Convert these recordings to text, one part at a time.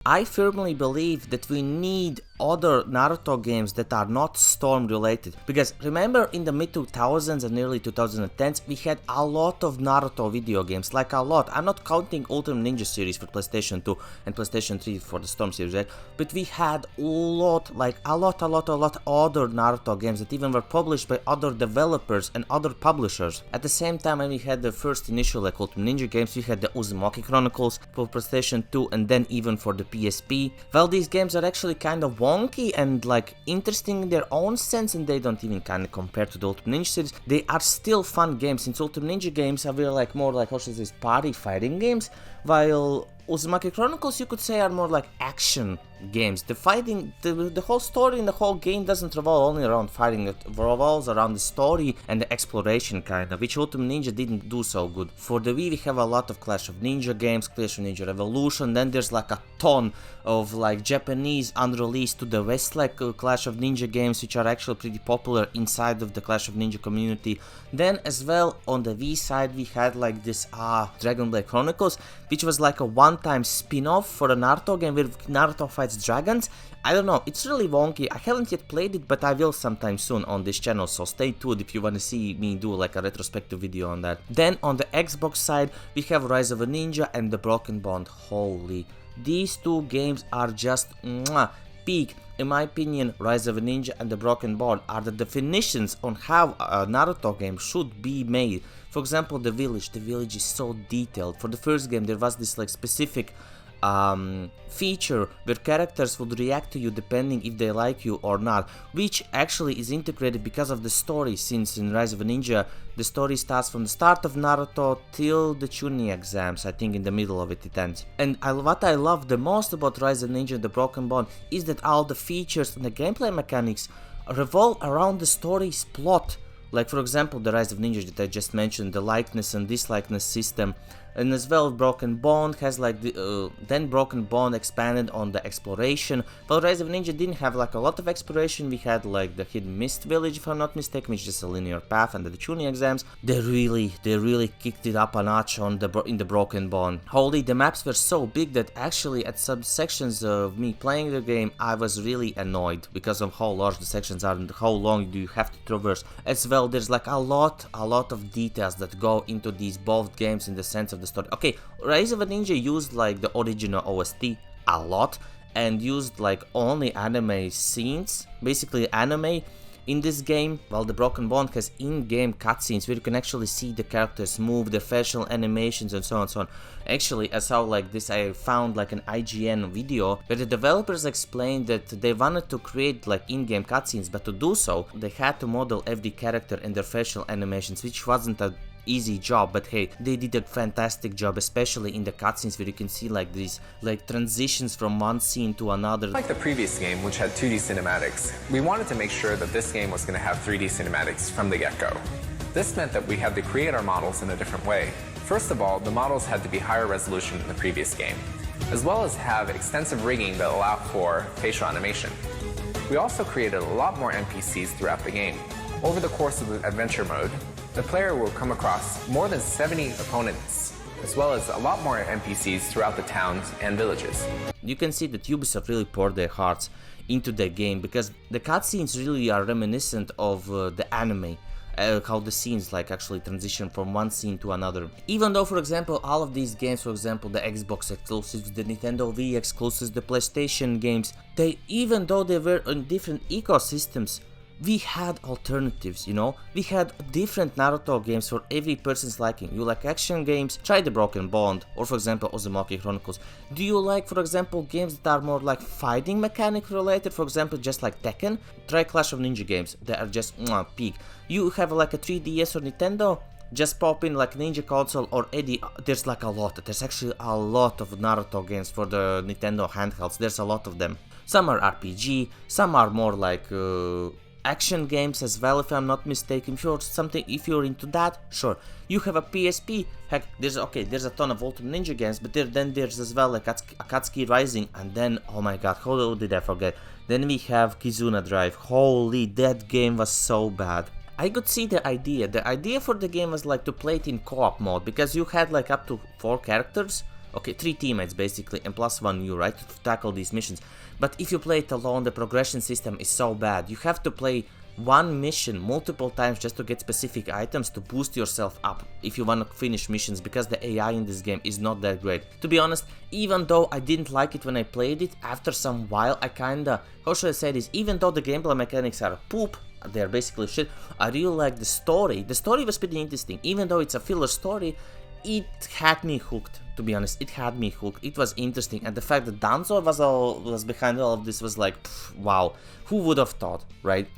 I firmly believe that we need other Naruto games that are not Storm related, because remember in the mid 2000s and early 2010s we had a lot of Naruto video games, like a lot. I'm not counting Ultimate Ninja series for PlayStation 2 and PlayStation 3 for the Storm series, right? But we had a lot other Naruto games that even were published by other developers and other publishers. At the same time, when we had the first initial like Ultimate Ninja games, we had the Uzumaki Chronicles for PlayStation 2 and then even for the PSP. Well, these games are actually kind of wonky and like interesting in their own sense, and they don't even kind of compare to the Ultimate Ninja series. They are still fun games, since Ultimate Ninja games are really like more like, how should I say, party fighting games, while Uzumaki Chronicles, you could say, are more like action games. The fighting, the whole story in the whole game doesn't revolve only around fighting, it revolves around the story and the exploration kind of, which Ultimate Ninja didn't do so good. For the Wii we have a lot of Clash of Ninja games, Clash of Ninja Revolution, then there's like a ton of like Japanese unreleased to the West like Clash of Ninja games, which are actually pretty popular inside of the Clash of Ninja community. Then as well on the Wii side we had like this Dragon Blade Chronicles, which was like a one-time spin-off for a Naruto game where Naruto fights dragons. I don't know, it's really wonky. I haven't yet played it, but I will sometime soon on this channel, so stay tuned if you want to see me do like a retrospective video on that. Then on the Xbox side we have Rise of a Ninja and the Broken Bond. Holy, these two games are just peak. In my opinion, Rise of a Ninja and the Broken Bond are the definitions on how a Naruto game should be made. For example, the village is so detailed. For the first game there was this like specific feature where characters would react to you depending if they like you or not, which actually is integrated because of the story, since in Rise of a Ninja the story starts from the start of Naruto till the Chunin exams. I think in the middle of it ends. And what I love the most about Rise of Ninja and the Broken Bond is that all the features and the gameplay mechanics revolve around the story's plot. Like for example the Rise of Ninja that I just mentioned, the likeness and dislikeness system, and as well Broken Bond has like the then Broken Bond expanded on the exploration. While Rise of Ninja didn't have like a lot of exploration, we had like the Hidden Mist village if I'm not mistaken, which is just a linear path, and the Chunin exams. They really kicked it up a notch on in the Broken Bond. Holy, the maps were so big that actually at some sections of me playing the game I was really annoyed because of how large the sections are and how long do you have to traverse. As well, there's like a lot of details that go into these both games in the sense of the story. Okay, Rise of a Ninja used like the original OST a lot and used like only anime scenes, basically anime in this game, while the Broken Bond has in-game cutscenes where you can actually see the characters move, their facial animations and so on and so on. Actually, I saw like this, I found like an IGN video where the developers explained that they wanted to create like in-game cutscenes, but to do so they had to model every character and their facial animations, which wasn't a easy job, but hey, they did a fantastic job, especially in the cutscenes where you can see like these like transitions from one scene to another. Like the previous game, which had 2D cinematics, we wanted to make sure that this game was going to have 3D cinematics from the get-go. This meant that we had to create our models in a different way. First of all, the models had to be higher resolution than the previous game, as well as have extensive rigging that allowed for facial animation. We also created a lot more NPCs throughout the game. Over the course of the adventure mode, the player will come across more than 70 opponents, as well as a lot more NPCs throughout the towns and villages. You can see that Ubisoft really poured their hearts into the game, because the cutscenes really are reminiscent of the anime. How the scenes like actually transition from one scene to another. Even though, for example, all of these games, for example, the Xbox exclusives, the Nintendo Wii exclusives, the PlayStation games, even though they were in different ecosystems, we had alternatives, you know? We had different Naruto games for every person's liking. You like action games? Try the Broken Bond, or for example Uzumaki Chronicles. Do you like, for example, games that are more like fighting mechanic related, for example just like Tekken? Try Clash of Ninja games, they are just peak. You have like a 3DS or Nintendo? Just pop in like Ninja console or Eddie, there's like a lot, there's actually a lot of Naruto games for the Nintendo handhelds, there's a lot of them. Some are RPG, some are more like action games as well, if I'm not mistaken. If you're into that, sure. You have a PSP, heck, there's a ton of Ultimate Ninja games, but then there's as well like Akatsuki Rising, and then, oh my god, how did I forget? Then we have Kizuna Drive. Holy, that game was so bad. I could see the idea. The idea for the game was like to play it in co-op mode, because you had like up to 4 characters, Okay, 3 teammates basically, and plus 1 you, right, to tackle these missions. But if you play it alone, the progression system is so bad. You have to play one mission multiple times just to get specific items to boost yourself up if you want to finish missions, because the AI in this game is not that great. To be honest, even though I didn't like it when I played it, after some while I kinda, how should I say this, even though the gameplay mechanics are poop, they're basically shit, I really like the story. The story was pretty interesting, even though it's a filler story. It had me hooked, to be honest. It had me hooked. It was interesting, and the fact that Danzo was behind all of this was like, pff, wow, who would have thought, right?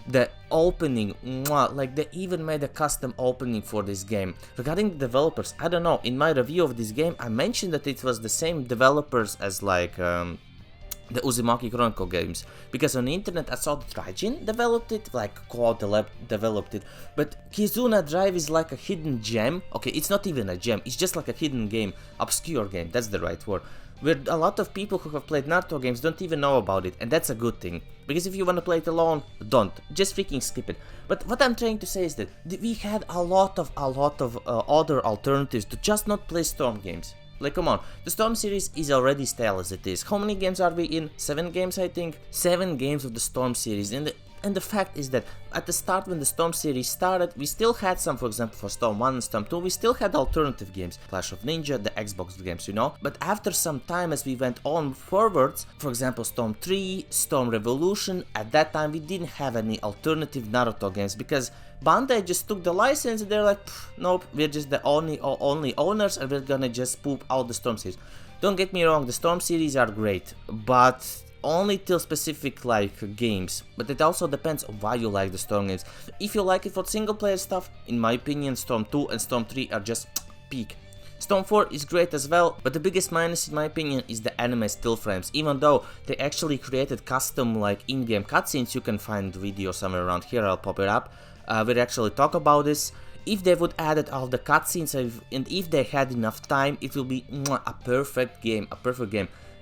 The opening, like they even made a custom opening for this game. Regarding the developers, I don't know, in my review of this game I mentioned that it was the same developers as like the Uzumaki Chronicle games, because on the internet I saw that Raijin developed it, like Quad developed it, but Kizuna Drive is like a hidden gem. Okay, it's not even a gem, it's just like a hidden game, obscure game, that's the right word, where a lot of people who have played Naruto games don't even know about it, and that's a good thing, because if you want to play it alone, don't, just freaking skip it. But what I'm trying to say is that we had a lot of other alternatives to just not play Storm games. Like, come on, the Storm series is already stale as it is. How many games are we in? 7 games, I think? 7 games of the Storm series, and the fact is that at the start, when the Storm series started, we still had some, for example, for Storm 1 and Storm 2, we still had alternative games, Clash of Ninja, the Xbox games, you know? But after some time, as we went on forwards, for example, Storm 3, Storm Revolution, at that time we didn't have any alternative Naruto games, because Bandai just took the license and they're like, nope, we're just the only owners and we're gonna just poop out the Storm series. Don't get me wrong, the Storm series are great, but only till specific like games, but it also depends on why you like the Storm games. If you like it for single player stuff, in my opinion Storm 2 and Storm 3 are just peak. Storm 4 is great as well, but the biggest minus in my opinion is the anime still frames. Even though they actually created custom like in-game cutscenes, you can find the video somewhere around here, I'll pop it up, we'll actually talk about this. If they would add all the cutscenes and if they had enough time, it will be a perfect game,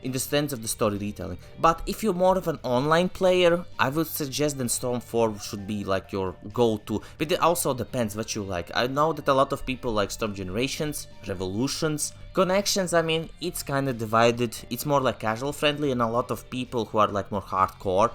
in the sense of the story retelling. But if you're more of an online player, I would suggest that Storm 4 should be like your go-to, but it also depends what you like. I know that a lot of people like Storm Generations, Revolutions, Connections. I mean, it's kind of divided, it's more like casual friendly, and a lot of people who are like more hardcore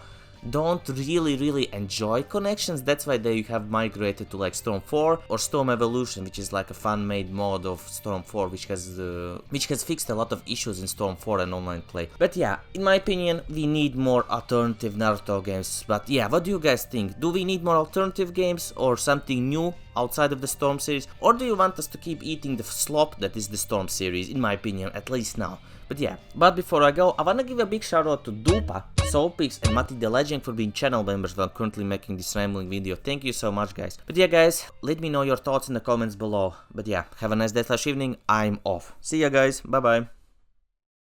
don't really enjoy Connections. That's why they have migrated to like Storm 4 or Storm Evolution, which is like a fan-made mod of Storm 4, which has fixed a lot of issues in Storm 4 and online play. But yeah, in my opinion, we need more alternative Naruto games. But yeah, what do you guys think? Do we need more alternative games or something new outside of the Storm series, or do you want us to keep eating the slop that is the Storm series? In my opinion, at least now. But yeah, but before I go, I wanna give a big shout out to Dupa, Soulpix and Mati the Legend for being channel members while currently making this rambling video. Thank you so much, guys. But yeah, guys, let me know your thoughts in the comments below. But yeah, have a nice day/evening. I'm off. See ya, guys. Bye bye.